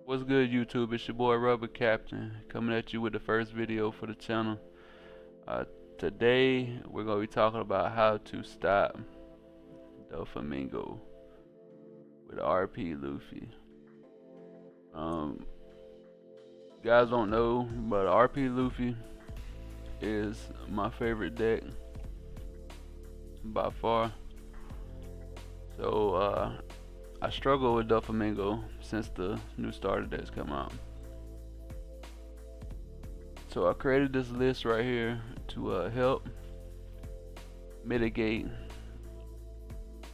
What's good, YouTube? It's your boy Rubber Captain coming at you with the first video for the channel. Today we're gonna be talking about how to stop Doflamingo with RPLuffy. You guys don't know, but RPLuffy is my favorite deck by far. So I struggle with Doflamingo since the new starter decks come out. So I created this list right here to help mitigate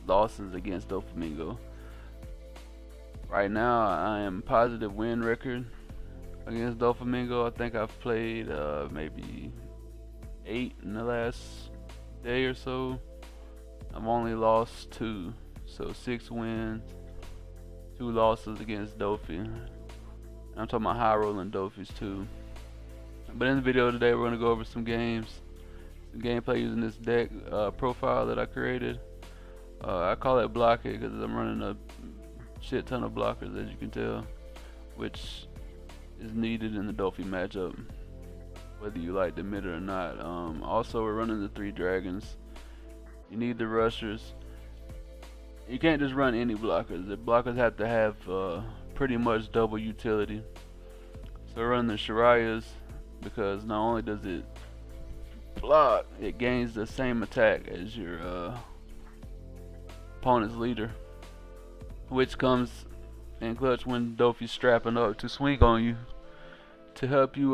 losses against Doflamingo. Right now I am positive win record against Doflamingo. I think I've played maybe 8 in the last day or so. I've only lost 2, so 6 wins, 2 losses against Doffy. I'm talking about high rolling Doffys too. But in the video today we're going to go over some games, some gameplay using this deck profile that I created. I call it block it because I'm running a shit ton of blockers, as you can tell, which is needed in the Doffy matchup, whether you like to admit it or not. Also, we're running the 3 dragons. You need the rushers. You can't just run any blockers. The blockers have to have pretty much double utility. So run the Shariahs because not only does it block, it gains the same attack as your opponent's leader, which comes in clutch when Doffy's strapping up to swing on you to help you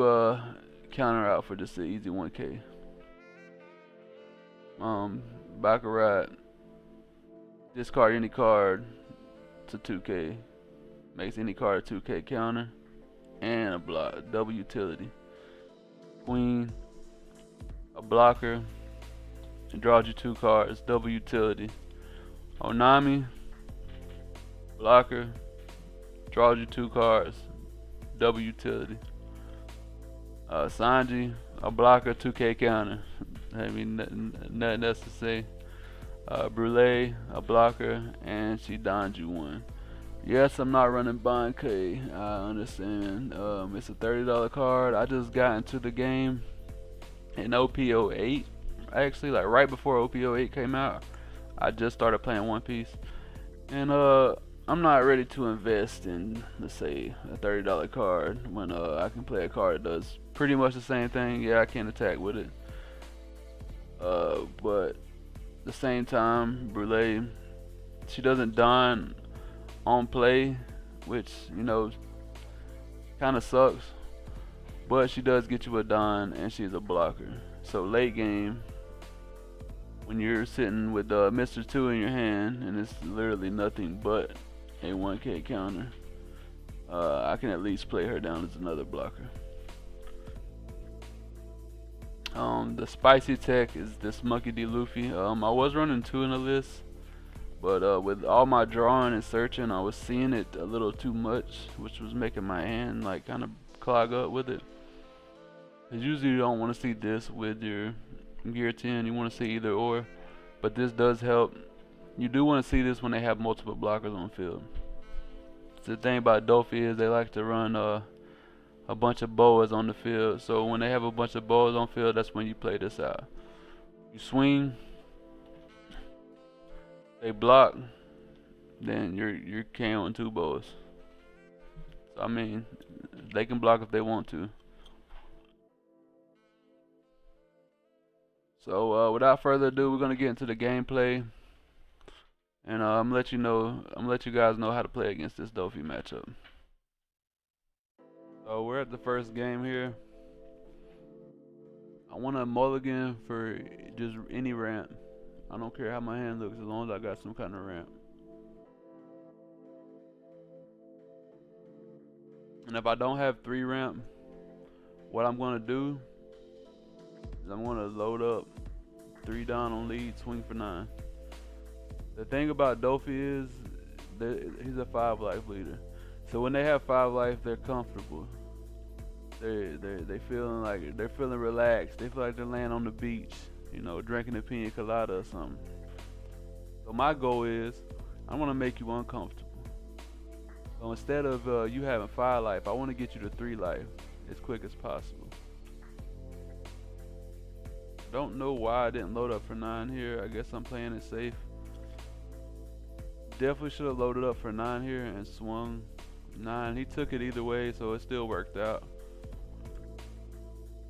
counter out for just an easy 1K. Baccarat, discard any card to 2K, makes any card a 2K counter and a block, double utility. Queen, a blocker, and draws you 2 cards, double utility. Onami, blocker, draws you 2 cards, double utility. Sanji, a blocker, 2K counter. I mean, nothing else to say. Brule, a blocker, and she dons you 1. Yes, I'm not running Bond K. I understand. It's a $30 card. I just got into the game in OP08. Actually, like right before OP08 came out, I just started playing One Piece, and I'm not ready to invest in, let's say, a $30 card when I can play a card that does pretty much the same thing. Yeah, I can attack with it, but at the same time, Brule, she doesn't don on play, which, you know, kind of sucks, but she does get you a don and she's a blocker. So late game, when you're sitting with Mr. 2 in your hand and it's literally nothing but a 1K counter, I can at least play her down as another blocker. The spicy tech is this Monkey D. Luffy. I was running 2 in the list, but with all my drawing and searching, I was seeing it a little too much, which was making my hand like kind of clog up with it. Cause usually you don't want to see this with your gear 10, you want to see either or, but this does help. You do want to see this when they have multiple blockers on field. So the thing about Doffy is they like to run a bunch of boas on the field, so when they have a bunch of boas on field, that's when you play this out. You swing, they block, then you're KOing 2 boas. So I mean, they can block if they want to. So without further ado, we're gonna get into the gameplay, and I'm gonna let you guys know how to play against this Doffy matchup. So we're at the first game here. I want a mulligan for just any ramp. I don't care how my hand looks as long as I got some kind of ramp. And if I don't have 3 ramp, what I'm gonna do is I'm gonna load up 3 down on lead, swing for 9. The thing about Doffy is he's a 5 life leader. So when they have 5 life, they're comfortable. They feeling relaxed. They feel like they're laying on the beach, you know, drinking a pina colada or something. So my goal is I want to make you uncomfortable. So instead of you having 5 life, I want to get you to 3 life as quick as possible. Don't know why I didn't load up for 9 here. I guess I'm playing it safe. Definitely should have loaded up for 9 here and swung 9. He took it either way, so it still worked out.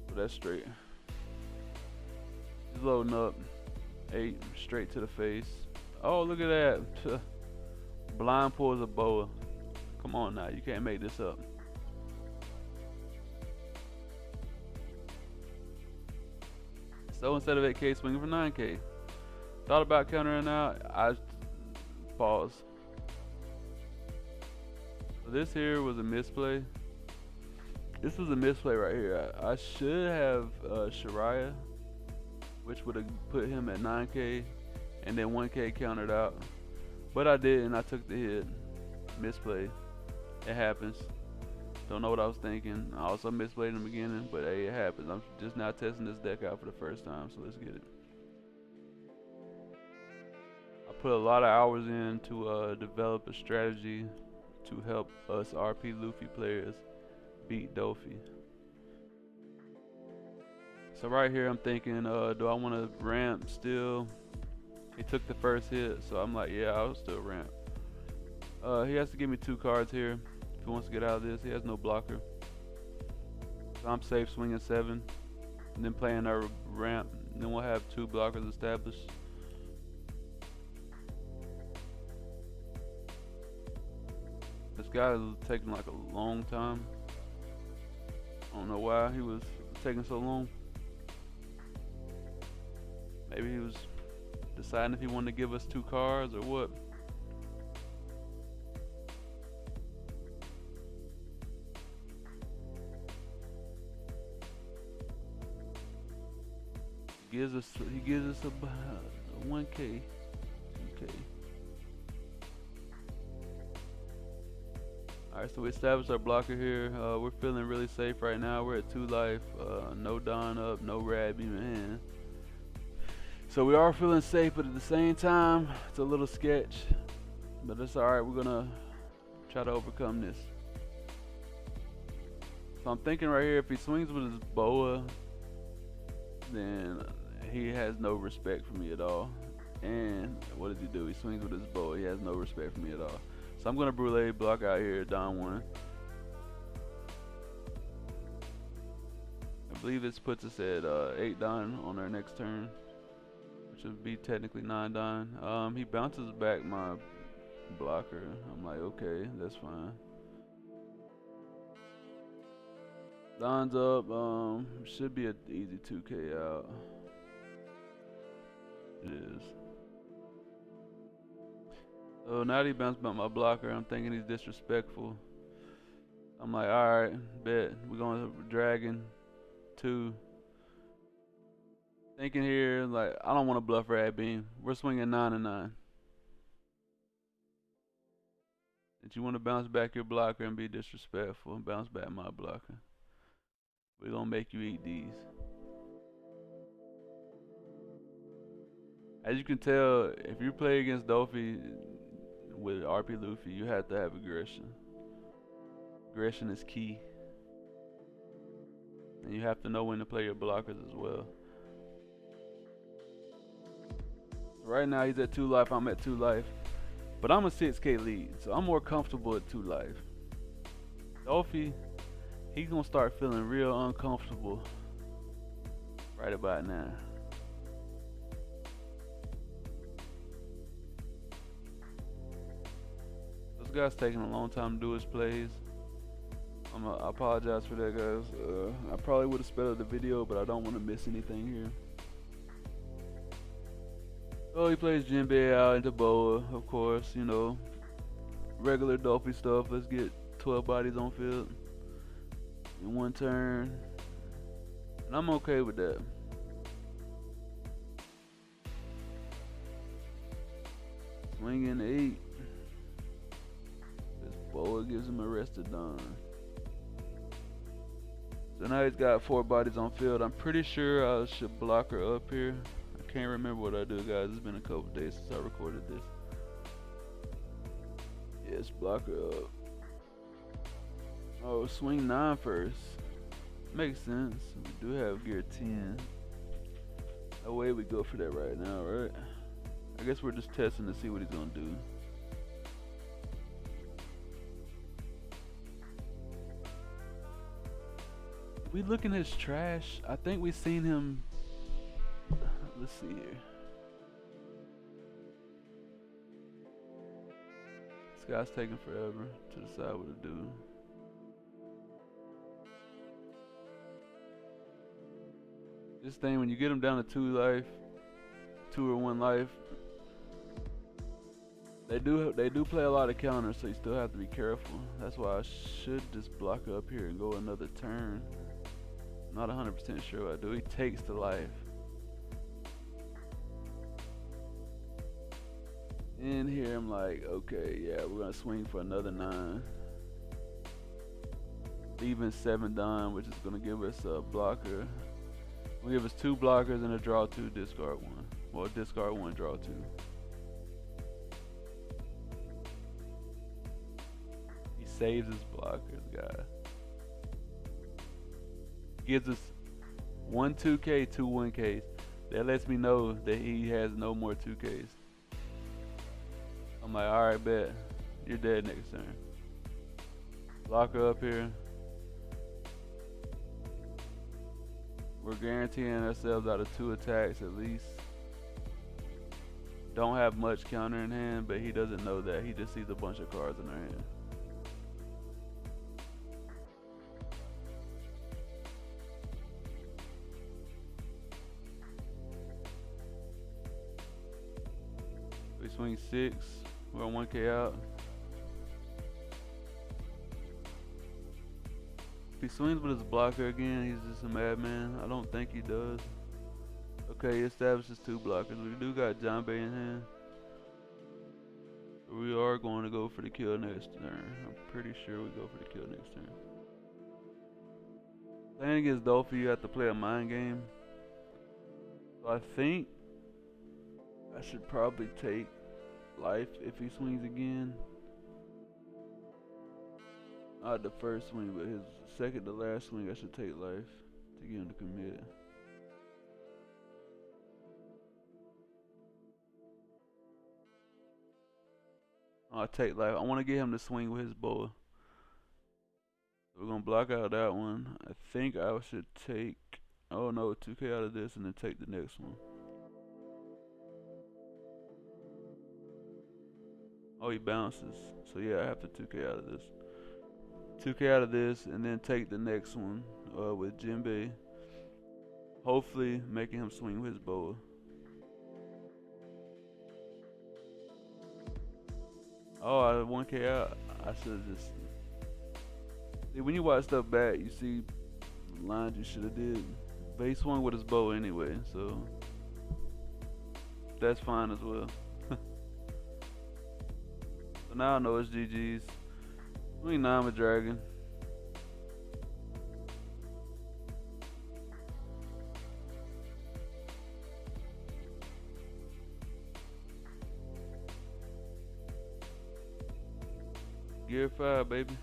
So that's straight. He's loading up 8 straight to the face. Oh, look at that. Blind pulls a boa. Come on now, you can't make this up. So instead of 8K, swinging for 9K. Thought about countering out, I paused. So this here was a misplay. This was a misplay right here. I should have Shariah, which would have put him at 9K, and then 1K countered out. But I didn't. I took the hit. Misplay. It happens. Don't know what I was thinking. I also misplayed in the beginning, but hey, it happens. I'm just now testing this deck out for the first time, so let's get it. I put a lot of hours in to develop a strategy to help us RPLuffy players beat Doffy. So right here I'm thinking, do I want to ramp still? He took the first hit, so I'm like, yeah, I'll still ramp. He has to give me 2 cards here if he wants to get out of this. He has no blocker. So I'm safe swinging 7, and then playing our ramp, and then we'll have 2 blockers established. This guy is taking like a long time. I don't know why he was taking so long. Maybe he was deciding if he wanted to give us 2 cards or what. He gives us about 1K, 2K. Alright, so we established our blocker here. We're feeling really safe right now. We're at 2 life, no Don up, no Rad beam in hand. So we are feeling safe, but at the same time, it's a little sketch. But it's alright, we're gonna try to overcome this. So I'm thinking right here, if he swings with his boa, then he has no respect for me at all. And what does he do? He swings with his boa, he has no respect for me at all. So I'm gonna Brule block out here, Don 1. I believe this puts us at 8 Don on our next turn, which would be technically 9 Don. He bounces back my blocker. I'm like, okay, that's fine. Don's up. Should be an easy 2K out. It is. So now that he bounced back my blocker, I'm thinking he's disrespectful. I'm like, alright, bet. We're going to Dragon 2. Thinking here, like, I don't want to bluff Rad Beam. We're swinging 9 and 9. If you want to bounce back your blocker and be disrespectful and bounce back my blocker, we're going to make you eat these. As you can tell, if you play against Doffy with RPLuffy, you have to have aggression. Aggression is key. And you have to know when to play your blockers as well. Right now he's at 2 life, I'm at 2 life. But I'm a 6K lead, so I'm more comfortable at 2 life. Doffy, he's gonna start feeling real uncomfortable right about now. This guy's taking a long time to do his plays. I apologize for that, guys. I probably would have sped up the video, but I don't want to miss anything here. So he plays Jinbei out into Boa, of course, you know, regular Doffy stuff. Let's get 12 bodies on field in 1 turn, and I'm okay with that. Swinging 8. This Boa gives him a rested Don. So now he's got 4 bodies on field. I'm pretty sure I should block her up here. I can't remember what I do, guys. It's been a couple days since I recorded this. Yes, block her up. Oh, swing 9 first. Makes sense. We do have gear 10. No way we go for that right now, right? I guess we're just testing to see what he's gonna do. We looking at his trash. I think we seen him. Let's see here. This guy's taking forever to decide what to do. This thing, when you get him down to 2 or 1 life, they do play a lot of counters, so you still have to be careful. That's why I should just block up here and go another turn. Not 100% sure what I do. He takes the life. In here, I'm like, okay, yeah, we're gonna swing for another 9. Leaving 7 done, which is gonna give us a blocker. Will give us 2 blockers and a draw 2, discard 1. Well, discard 1, draw 2. He saves his blockers, guy. Gives us 1 2K, 2 1Ks. That lets me know that he has no more 2Ks. I'm like, alright, bet. You're dead next turn. Blocker up here. We're guaranteeing ourselves out of 2 attacks at least. Don't have much counter in hand, but he doesn't know that. He just sees a bunch of cards in our hand. We swing 6. We're on 1K out. If he swings with his blocker again, he's just a madman. I don't think he does. Okay, he establishes 2 blockers. We do got John Bay in hand. We are going to go for the kill next turn. I'm pretty sure we go for the kill next turn. Playing against Doffy, you have to play a mind game. So I think I should probably take life if he swings again. Not the first swing, but his second to last swing, I should take life to get him to commit. I'll take life. I want to get him to swing with his bow. So we're going to block out that one. I think I should take, oh no, 2K out of this and then take the next one. Oh, he bounces. So yeah, I have to 2K out of this. 2K out of this and then take the next one with Jinbei. Hopefully making him swing with his boa. Oh, I 1K out. I should have just. See, when you watch stuff back, you see lines you should have did. But he swung with his bow anyway, so that's fine as well. So now I know it's GG's. Swing 9 with dragon. Gear 5, baby.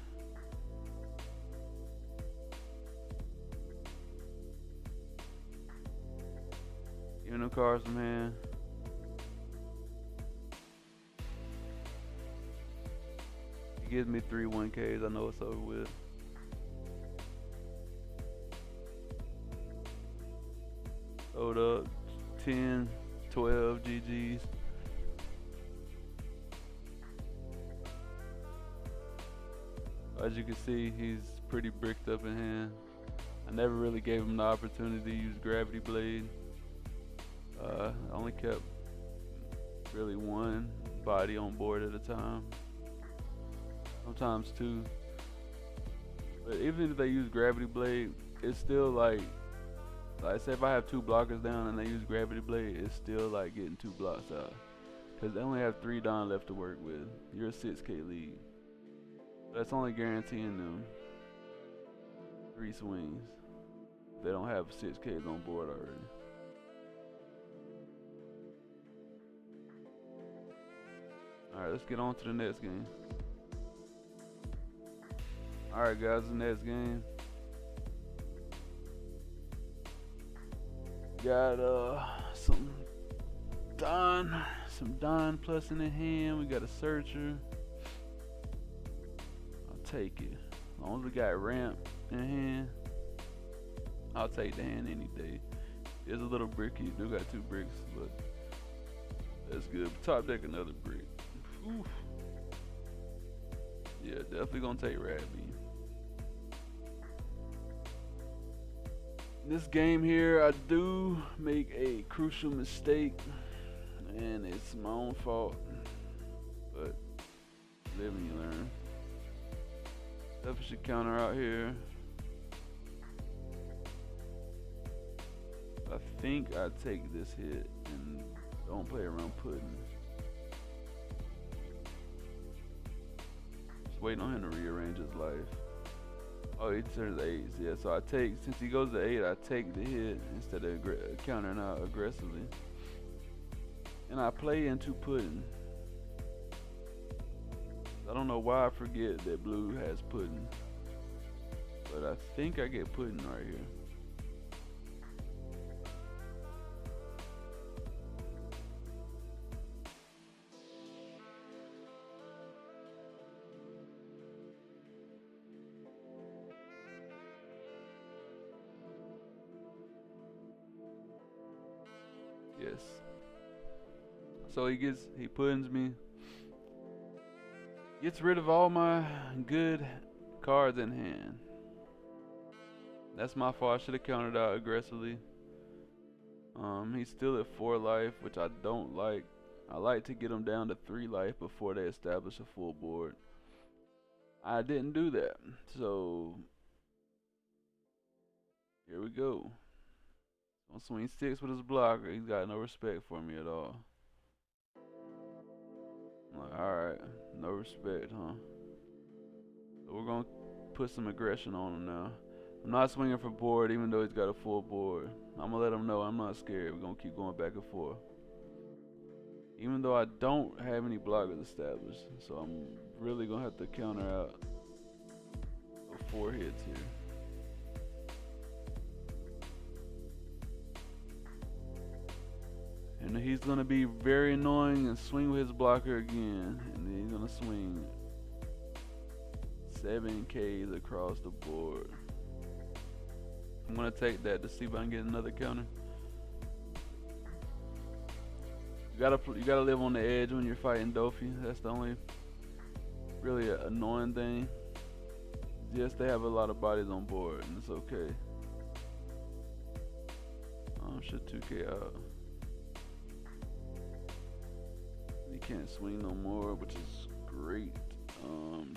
Giving them cards some hand. He gives me 3 1Ks. I know it's over with. Hold up. 10, 12 GG's. As you can see, he's pretty bricked up in hand. I never really gave him the opportunity to use Gravity Blade. I only kept really 1 body on board at a time. Sometimes 2. But even if they use Gravity Blade, it's still like say if I have 2 blockers down and they use Gravity Blade, it's still like getting 2 blocks out. Because they only have 3 down left to work with. You're a 6K lead. That's only guaranteeing them 3 swings. They don't have 6Ks on board already. Alright, let's get on to the next game. Alright guys, the next game. Got some Don plus in the hand. We got a searcher. I'll take it. As long as we got ramp in hand, I'll take the hand any day. It's a little bricky. Do got 2 bricks, but that's good. Top deck another brick. Oof. Yeah, definitely gonna take Radby. This game here, I do make a crucial mistake, and it's my own fault. But live and you learn. Definitely should counter out here. I think I take this hit and don't play around pudding. Just waiting on him to rearrange his life. Oh, he turns 8s, yeah. So I take, since he goes to 8, I take the hit instead of countering out aggressively. And I play into pudding. I don't know why I forget that blue has pudding, but I think I get pudding right here. Yes. So he puddings me. Gets rid of all my good cards in hand. That's my fault. I should have countered out aggressively. He's still at 4 life, which I don't like. I like to get him down to 3 life before they establish a full board. I didn't do that, so here we go. On swing 6 with his blocker, he's got no respect for me at all. I'm like, alright, no respect, huh? So we're gonna put some aggression on him now. I'm not swinging for board even though he's got a full board. I'm gonna let him know I'm not scared. We're gonna keep going back and forth. Even though I don't have any blockers established. So I'm really gonna have to counter out 4 hits here. And he's going to be very annoying and swing with his blocker again. And then he's going to swing 7 Ks across the board. I'm going to take that to see if I can get another counter. You gotta live on the edge when you're fighting Doffy. That's the only really annoying thing. Yes, they have a lot of bodies on board, and it's okay. Should 2K out. He can't swing no more, which is great.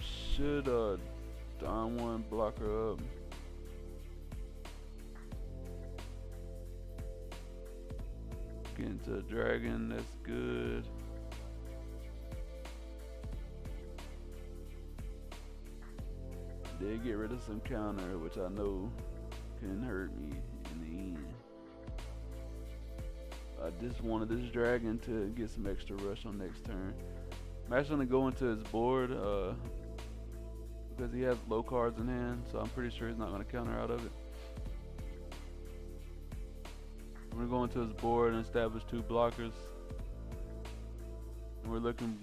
Should Don 1 block her up? Get into a dragon, that's good. Did get rid of some counter, which I know can hurt me in the end. I just wanted this dragon to get some extra rush on next turn. I'm actually gonna go into his board because he has low cards in hand, so I'm pretty sure he's not gonna counter out of it. I'm gonna go into his board and establish 2 blockers. And we're looking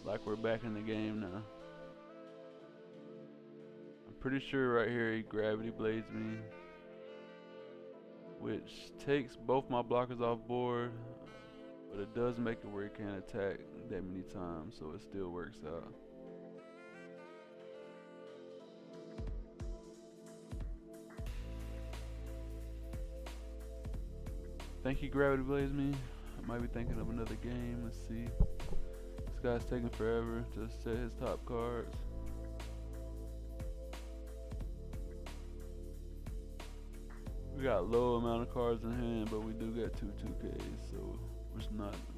like we're back in the game now. I'm pretty sure right here he gravity blades me, which takes both my blockers off board, but it does make it where he can't attack that many times, so it still works out. I think he gravity blades me. I might be thinking of another game. Let's see. This guy's taking forever to set his top cards. We got low amount of cards in hand, but we do got 2 2Ks, so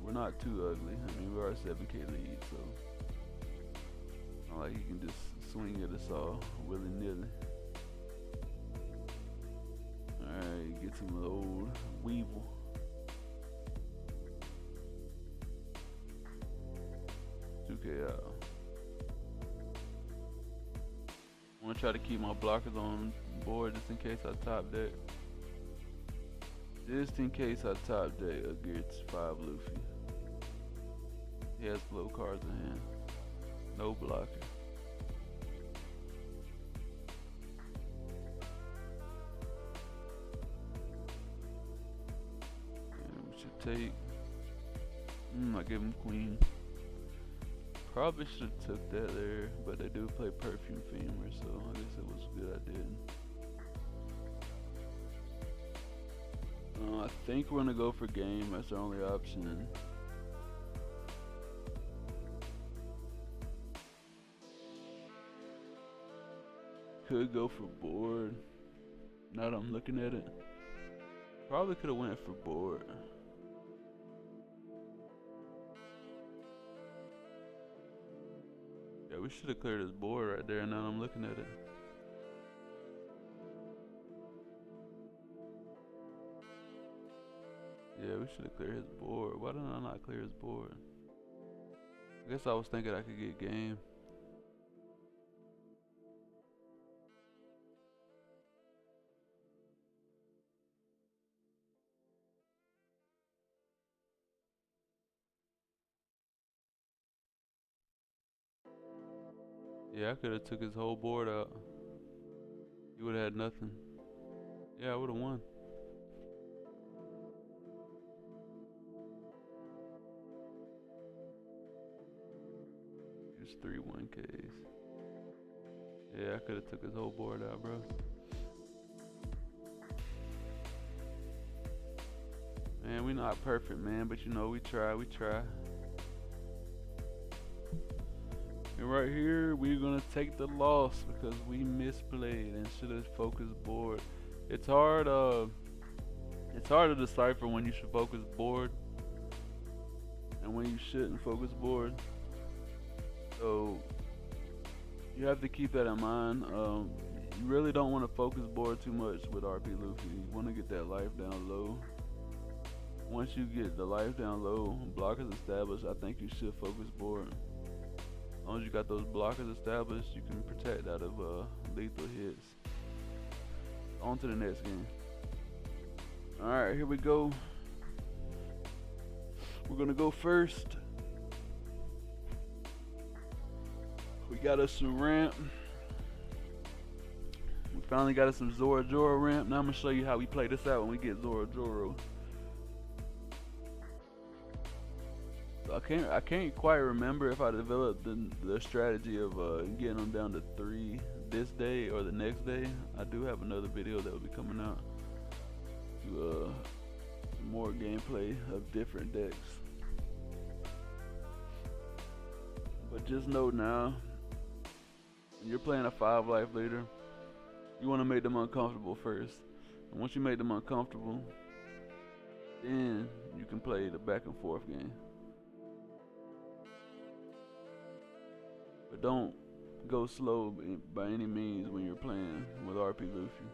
we're not too ugly. I mean, we are a 7K lead, so not like you can just swing at us all willy nilly. All right, get some old Weevil. Out. I'm gonna try to keep my blockers on board just in case I top deck. Just in case I top deck against 5 Luffy. He has low cards in hand. No blocker. And we should take. I give him queen. Probably should have took that there, but they do play Perfume Femur, so I guess it was good I didn't. I think we're gonna go for game. That's our only option. Could go for board. Now that I'm looking at it, probably could have went for board. Yeah, we should have cleared his board right there. Now that I'm looking at it. Yeah, we should have cleared his board. Why did I not clear his board? I guess I was thinking I could get game. Yeah, I could have took his whole board out. He would have had nothing. Yeah, I would have won. Just 3 1Ks. Yeah, I could have took his whole board out, bro. Man, we not perfect, man, but you know, we try. And right here, we're gonna take the loss because we misplayed and should have focused board. It's hard to decipher when you should focus board and when you shouldn't focus board. So you have to keep that in mind. You really don't want to focus board too much with RPLuffy. You want to get that life down low. Once you get the life down low, blockers established, I think you should focus board. As long as you got those blockers established, you can protect out of lethal hits. On to the next game. Alright, here we go. We're gonna go first. We got us some ramp. We finally got us some Zoro Joro ramp. Now I'm gonna show you how we play this out when we get Zoro Joro. I can't quite remember if I developed the strategy of getting them down to 3 this day or the next day. I do have another video that will be coming out to more gameplay of different decks. But just know now, when you're playing a 5 life leader, you want to make them uncomfortable first. And once you make them uncomfortable, then you can play the back and forth game. But don't go slow by any means when you're playing with RPLuffy.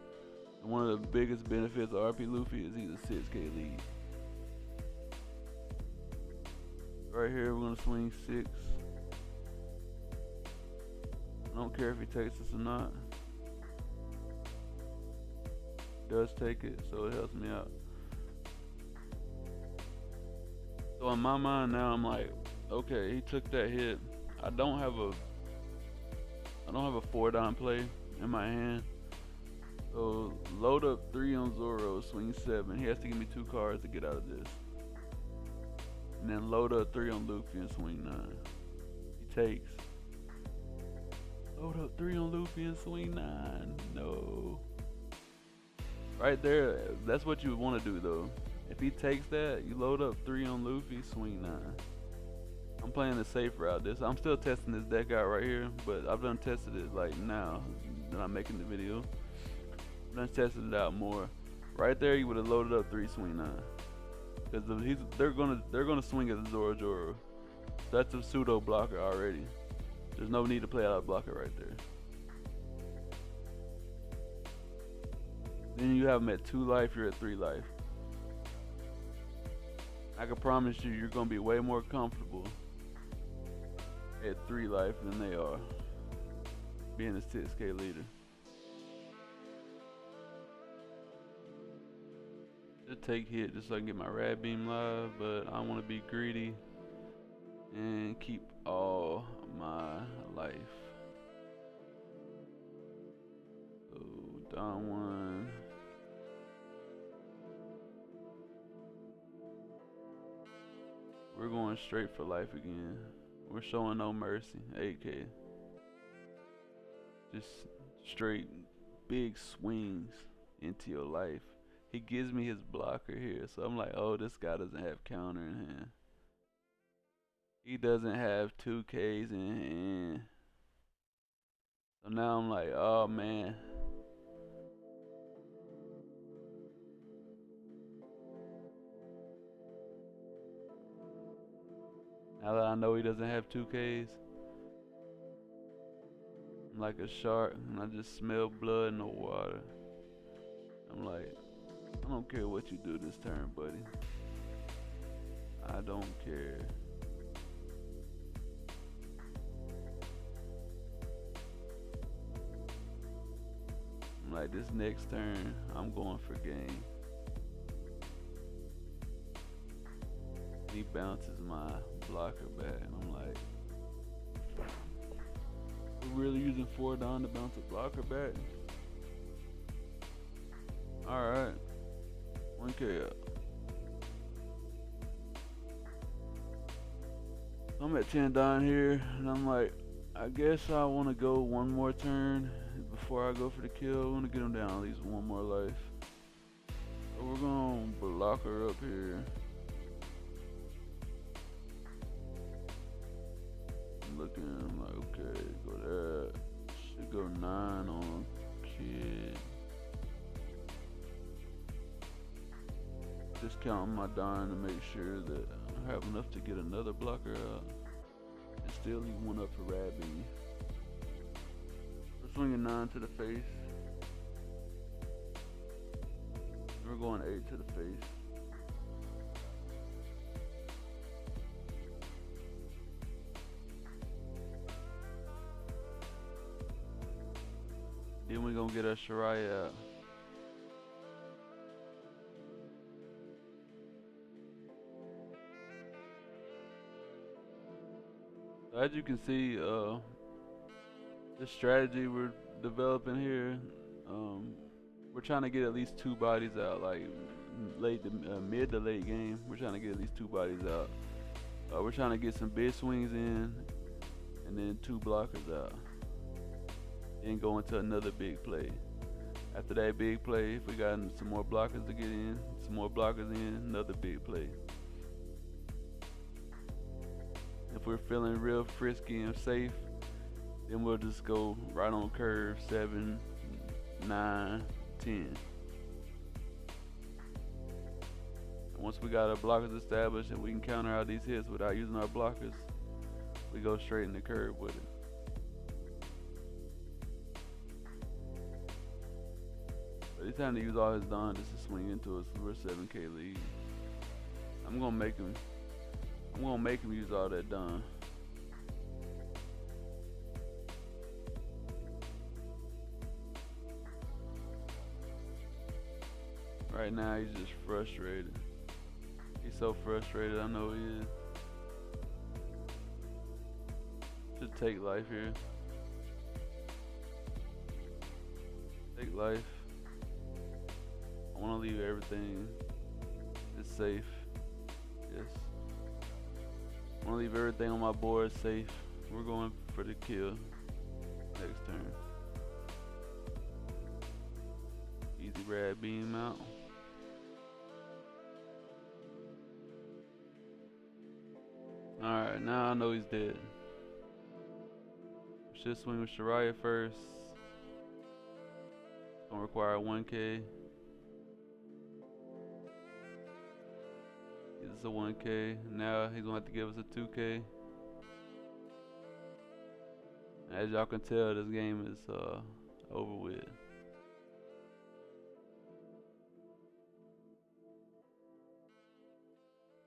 And one of the biggest benefits of RPLuffy is he's a 6K lead. Right here we're gonna swing 6. I don't care if he takes this or not. He does take it, so it helps me out. So in my mind now I'm like, okay, he took that hit. I don't have a 4-dime play in my hand. So load up 3 on Zoro, swing 7. He has to give me 2 cards to get out of this. And then load up 3 on Luffy and swing 9. He takes. Load up 3 on Luffy and swing 9. No. Right there, that's what you would want to do though. If he takes that, you load up 3 on Luffy, swing 9. I'm playing the safe route. I'm still testing this deck out right here, but I've done tested it like now that I'm making the video. I've done tested it out more. Right there, you would have loaded up 3 swing 9, because they're gonna swing at the Zoro Joro. That's a pseudo blocker already. There's no need to play out a blocker right there. Then you have them at 2 life. You're at 3 life. I can promise you, you're gonna be way more comfortable at 3 life than they are. being a 6K leader. Just take hit just so I can get my rad beam live, but I want to be greedy and keep all my life. So down one. We're going straight for life again. We're showing no mercy. 8K. Just straight big swings into your life. He gives me his blocker here, so I'm like, oh, this guy doesn't have counter in hand. He doesn't have 2Ks in hand. So now I'm like, oh man. Now that I know he doesn't have 2Ks, I'm like a shark and I just smell blood in the water. I'm like, I don't care what you do this turn, buddy. I don't care. I'm like, this next turn, I'm going for game. He bounces my blocker back, and I'm like, we're really using 4 down to bounce a blocker back? Alright, 1K up. I'm at 10 down here, and I'm like, I guess I want to go one more turn before I go for the kill. I want to get him down at least one more life. So we're going to block her up here. I'm looking, I'm like, okay, go there. Should go 9 on kid. Just counting my dying to make sure that I have enough to get another blocker out. And still leave one up for rad beam. We're swinging 9 to the face. We're going 8 to the face. Then we're gonna get our Shariah out. So as you can see, the strategy we're developing here, we're trying to get at least 2 bodies out, like mid to late game. We're trying to get at least 2 bodies out. We're trying to get some big swings in, and then 2 blockers out. Then go into another big play. After that big play, if we got some more blockers to get in, some more blockers in, another big play. If we're feeling real frisky and safe, then we'll just go right on curve 7, 9, 10. And once we got our blockers established and we can counter out these hits without using our blockers, we go straight in the curve with it. But it's time to use all his Don just to swing into us. We're 7K lead. I'm gonna make him use all that Don. Right now he's just frustrated. He's so frustrated, I know he is. Just take life here. Take life. I wanna leave everything as safe. Yes. I wanna leave everything on my board safe. We're going for the kill next turn. Easy rad beam out. Alright, now I know he's dead. Should swing with Shariah first. Gonna require 1K. Gives us a 1K. Now he's gonna have to give us a 2K. As y'all can tell, this game is over with.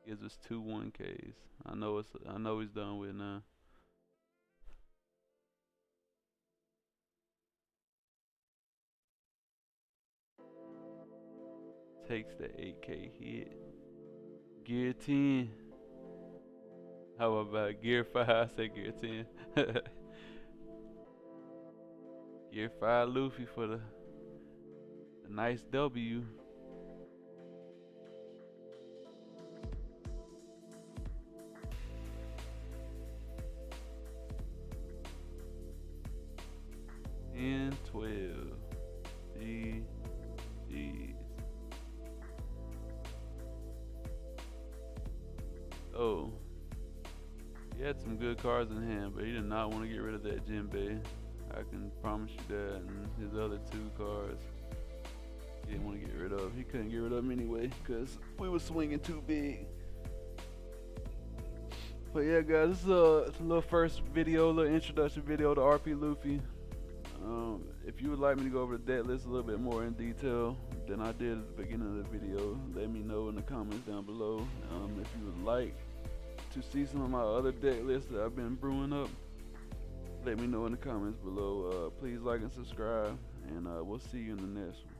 Gives us 2 1Ks. I know he's done with now. takes the 8K hit. Gear 10. How about gear 5? I said gear 10. Gear 5 Luffy for the nice W. And 12. Jeez. Oh. He had some good cards in hand, but he did not want to get rid of that Jinbei. I can promise you that. And his other 2 cards, he didn't want to get rid of. He couldn't get rid of them anyway, because we were swinging too big. But yeah, guys, this is a little first video, a little introduction video to RPLuffy. If you would like me to go over the deck list a little bit more in detail than I did at the beginning of the video, let me know in the comments down below. If you would like to see some of my other deck lists that I've been brewing up, let me know in the comments below. Please like and subscribe, and we'll see you in the next one.